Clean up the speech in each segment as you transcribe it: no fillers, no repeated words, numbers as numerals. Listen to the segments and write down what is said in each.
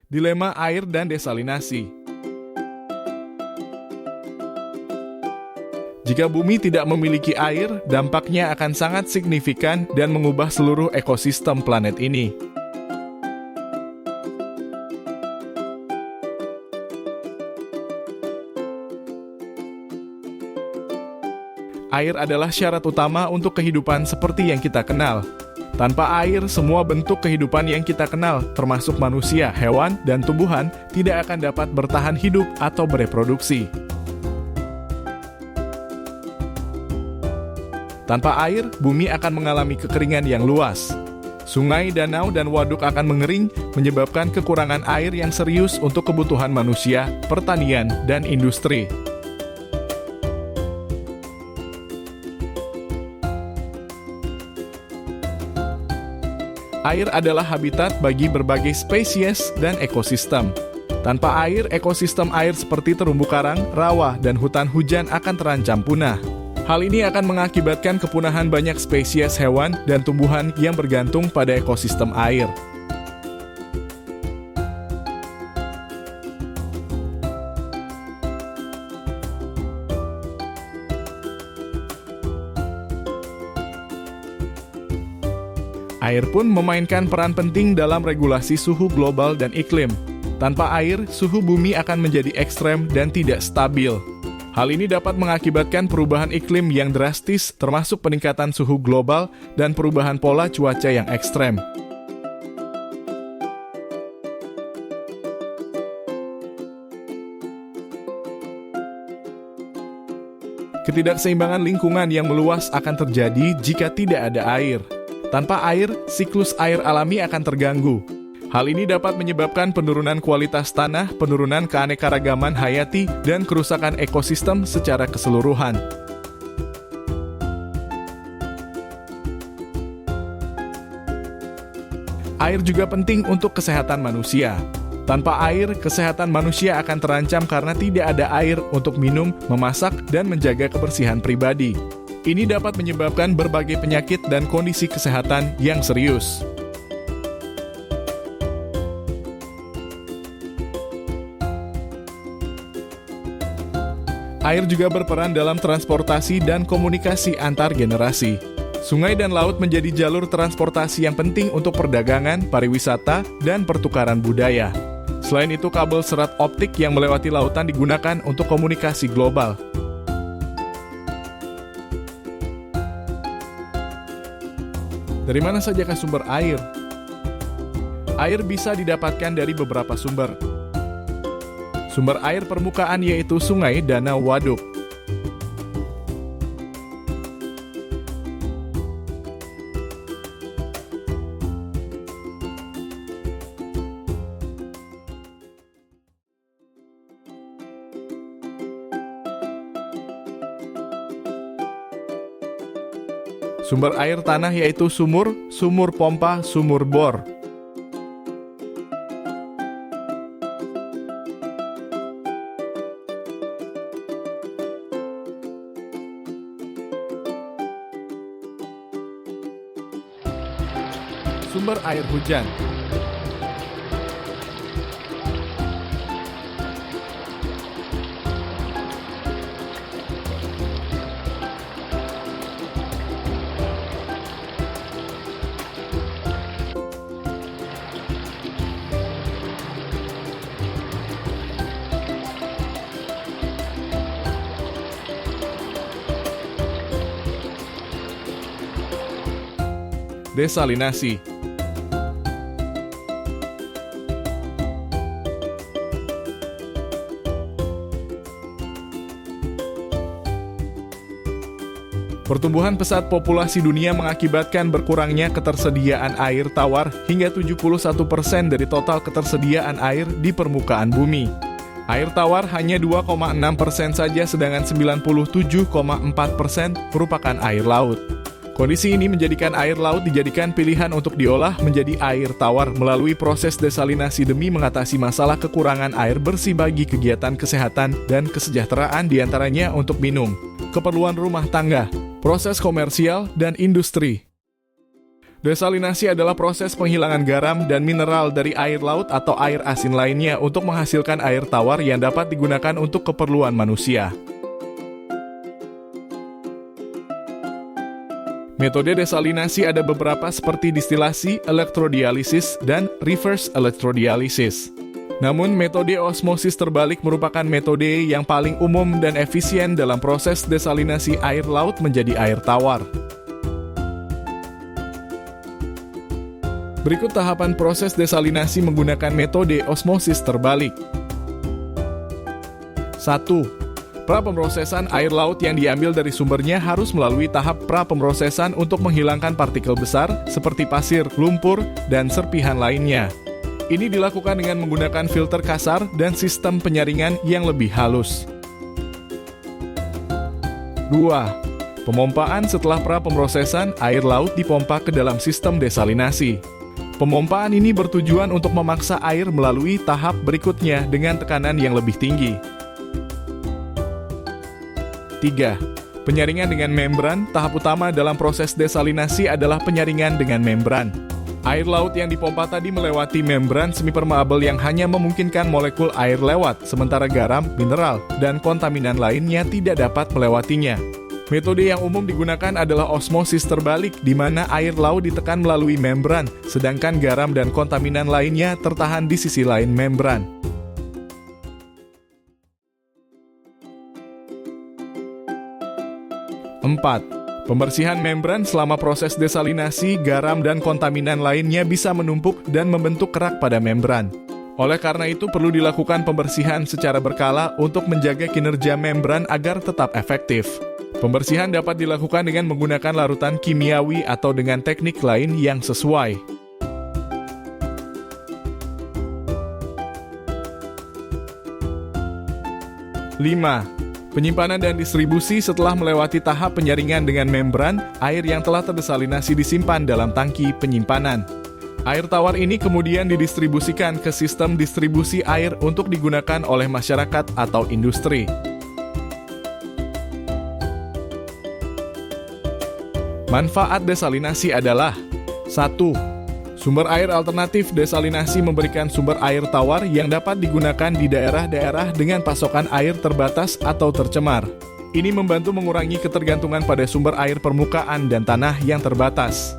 Dilema air dan desalinasi. Jika bumi tidak memiliki air, dampaknya akan sangat signifikan dan mengubah seluruh ekosistem planet ini. Air adalah syarat utama untuk kehidupan seperti yang kita kenal. Tanpa air, semua bentuk kehidupan yang kita kenal, termasuk manusia, hewan, dan tumbuhan, tidak akan dapat bertahan hidup atau bereproduksi. Tanpa air, bumi akan mengalami kekeringan yang luas. Sungai, danau, dan waduk akan mengering, menyebabkan kekurangan air yang serius untuk kebutuhan manusia, pertanian, dan industri. Air adalah habitat bagi berbagai spesies dan ekosistem. Tanpa air, ekosistem air seperti terumbu karang, rawa, dan hutan hujan akan terancam punah. Hal ini akan mengakibatkan kepunahan banyak spesies hewan dan tumbuhan yang bergantung pada ekosistem air. Air pun memainkan peran penting dalam regulasi suhu global dan iklim. Tanpa air, suhu bumi akan menjadi ekstrem dan tidak stabil. Hal ini dapat mengakibatkan perubahan iklim yang drastis, termasuk peningkatan suhu global dan perubahan pola cuaca yang ekstrem. Ketidakseimbangan lingkungan yang meluas akan terjadi jika tidak ada air. Tanpa air, siklus air alami akan terganggu. Hal ini dapat menyebabkan penurunan kualitas tanah, penurunan keanekaragaman hayati, dan kerusakan ekosistem secara keseluruhan. Air juga penting untuk kesehatan manusia. Tanpa air, kesehatan manusia akan terancam karena tidak ada air untuk minum, memasak, dan menjaga kebersihan pribadi. Ini dapat menyebabkan berbagai penyakit dan kondisi kesehatan yang serius. Air juga berperan dalam transportasi dan komunikasi antar generasi. Sungai dan laut menjadi jalur transportasi yang penting untuk perdagangan, pariwisata, dan pertukaran budaya. Selain itu, kabel serat optik yang melewati lautan digunakan untuk komunikasi global. Dari mana sajakah sumber air? Air bisa didapatkan dari beberapa sumber. Sumber air permukaan yaitu sungai, danau, waduk. Sumber air tanah yaitu sumur, sumur pompa, sumur bor. Sumber air hujan. Desalinasi. Pertumbuhan pesat populasi dunia mengakibatkan berkurangnya ketersediaan air tawar hingga 71% dari total ketersediaan air di permukaan bumi. Air tawar hanya 2,6% saja, sedangkan 97,4% merupakan air laut. Kondisi ini menjadikan air laut dijadikan pilihan untuk diolah menjadi air tawar melalui proses desalinasi demi mengatasi masalah kekurangan air bersih bagi kegiatan kesehatan dan kesejahteraan, diantaranya untuk minum, keperluan rumah tangga, proses komersial, dan industri. Desalinasi adalah proses penghilangan garam dan mineral dari air laut atau air asin lainnya untuk menghasilkan air tawar yang dapat digunakan untuk keperluan manusia. Metode desalinasi ada beberapa seperti distilasi, elektrodialisis, dan reverse elektrodialisis. Namun, metode osmosis terbalik merupakan metode yang paling umum dan efisien dalam proses desalinasi air laut menjadi air tawar. Berikut tahapan proses desalinasi menggunakan metode osmosis terbalik. 1. Pra-pemrosesan air laut yang diambil dari sumbernya harus melalui tahap pra-pemrosesan untuk menghilangkan partikel besar seperti pasir, lumpur, dan serpihan lainnya. Ini dilakukan dengan menggunakan filter kasar dan sistem penyaringan yang lebih halus. 2. Pemompaan setelah pra-pemrosesan, air laut dipompa ke dalam sistem desalinasi. Pemompaan ini bertujuan untuk memaksa air melalui tahap berikutnya dengan tekanan yang lebih tinggi. 3. Penyaringan dengan membran. Tahap utama dalam proses desalinasi adalah penyaringan dengan membran. Air laut yang dipompa tadi melewati membran semipermeabel yang hanya memungkinkan molekul air lewat, sementara garam, mineral, dan kontaminan lainnya tidak dapat melewatinya. Metode yang umum digunakan adalah osmosis terbalik, di mana air laut ditekan melalui membran, sedangkan garam dan kontaminan lainnya tertahan di sisi lain membran. 4. Pembersihan membran. Selama proses desalinasi, garam dan kontaminan lainnya bisa menumpuk dan membentuk kerak pada membran. Oleh karena itu, perlu dilakukan pembersihan secara berkala untuk menjaga kinerja membran agar tetap efektif. Pembersihan dapat dilakukan dengan menggunakan larutan kimiawi atau dengan teknik lain yang sesuai. 5. Penyimpanan dan distribusi. Setelah melewati tahap penyaringan dengan membran, air yang telah terdesalinasi disimpan dalam tangki penyimpanan. Air tawar ini kemudian didistribusikan ke sistem distribusi air untuk digunakan oleh masyarakat atau industri. Manfaat desalinasi adalah 1. Sumber air alternatif. Desalinasi memberikan sumber air tawar yang dapat digunakan di daerah-daerah dengan pasokan air terbatas atau tercemar. Ini membantu mengurangi ketergantungan pada sumber air permukaan dan tanah yang terbatas.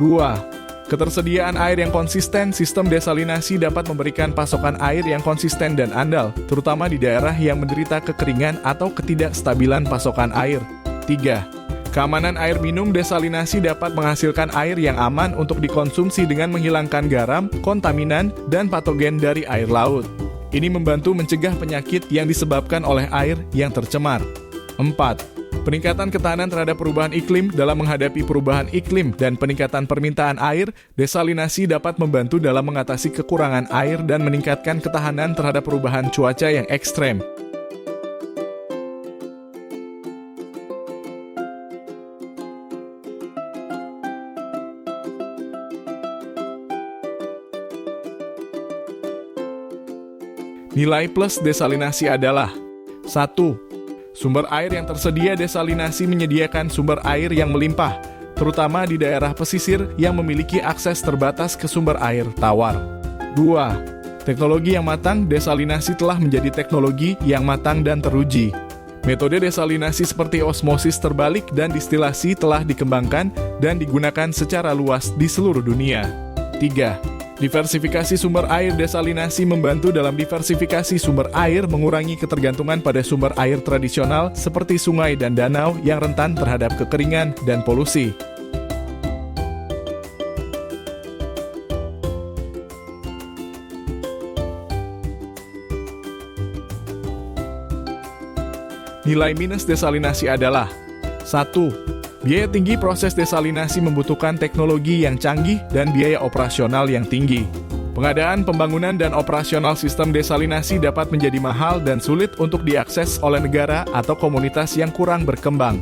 2. Ketersediaan air yang konsisten. Sistem desalinasi dapat memberikan pasokan air yang konsisten dan andal, terutama di daerah yang menderita kekeringan atau ketidakstabilan pasokan air. 3. Keamanan air minum. Desalinasi dapat menghasilkan air yang aman untuk dikonsumsi dengan menghilangkan garam, kontaminan, dan patogen dari air laut. Ini membantu mencegah penyakit yang disebabkan oleh air yang tercemar. 4. Peningkatan ketahanan terhadap perubahan iklim. Dalam menghadapi perubahan iklim dan peningkatan permintaan air, desalinasi dapat membantu dalam mengatasi kekurangan air dan meningkatkan ketahanan terhadap perubahan cuaca yang ekstrem. Nilai plus desalinasi adalah 1. Sumber air yang tersedia. Desalinasi menyediakan sumber air yang melimpah, terutama di daerah pesisir yang memiliki akses terbatas ke sumber air tawar. 2. Teknologi yang matang. Desalinasi telah menjadi teknologi yang matang dan teruji. Metode desalinasi seperti osmosis terbalik dan distilasi telah dikembangkan dan digunakan secara luas di seluruh dunia. 3. Diversifikasi sumber air. Desalinasi membantu dalam diversifikasi sumber air, mengurangi ketergantungan pada sumber air tradisional seperti sungai dan danau yang rentan terhadap kekeringan dan polusi. Nilai minus desalinasi adalah 1. Biaya tinggi. Proses desalinasi membutuhkan teknologi yang canggih dan biaya operasional yang tinggi. Pengadaan, pembangunan, dan operasional sistem desalinasi dapat menjadi mahal dan sulit untuk diakses oleh negara atau komunitas yang kurang berkembang.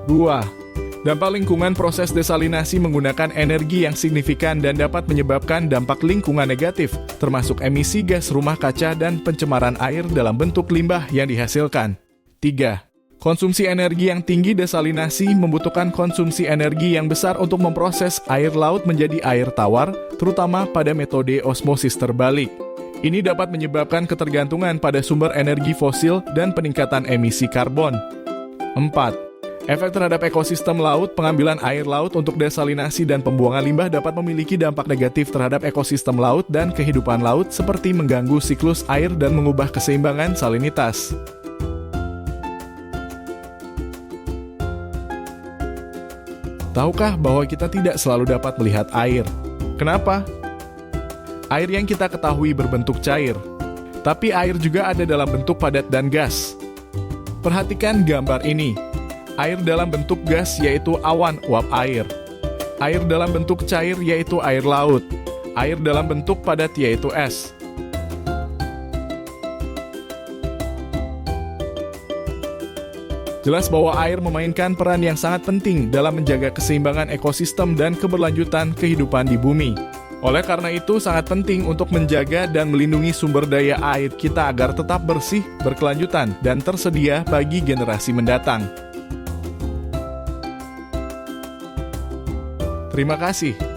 2. Dampak lingkungan. Proses desalinasi menggunakan energi yang signifikan dan dapat menyebabkan dampak lingkungan negatif, termasuk emisi gas rumah kaca dan pencemaran air dalam bentuk limbah yang dihasilkan. 3. Konsumsi energi yang tinggi desalinasi membutuhkan konsumsi energi yang besar untuk memproses air laut menjadi air tawar, terutama pada metode osmosis terbalik. Ini dapat menyebabkan ketergantungan pada sumber energi fosil dan peningkatan emisi karbon. 4. Efek terhadap ekosistem laut. Pengambilan air laut untuk desalinasi dan pembuangan limbah dapat memiliki dampak negatif terhadap ekosistem laut dan kehidupan laut seperti mengganggu siklus air dan mengubah keseimbangan salinitas. Tahukah bahwa kita tidak selalu dapat melihat air? Kenapa? Air yang kita ketahui berbentuk cair, tapi air juga ada dalam bentuk padat dan gas. Perhatikan gambar ini. Air dalam bentuk gas yaitu awan uap air. Air dalam bentuk cair yaitu air laut. Air dalam bentuk padat yaitu es. Jelas bahwa air memainkan peran yang sangat penting dalam menjaga keseimbangan ekosistem dan keberlanjutan kehidupan di bumi. Oleh karena itu, sangat penting untuk menjaga dan melindungi sumber daya air kita agar tetap bersih, berkelanjutan, dan tersedia bagi generasi mendatang. Terima kasih.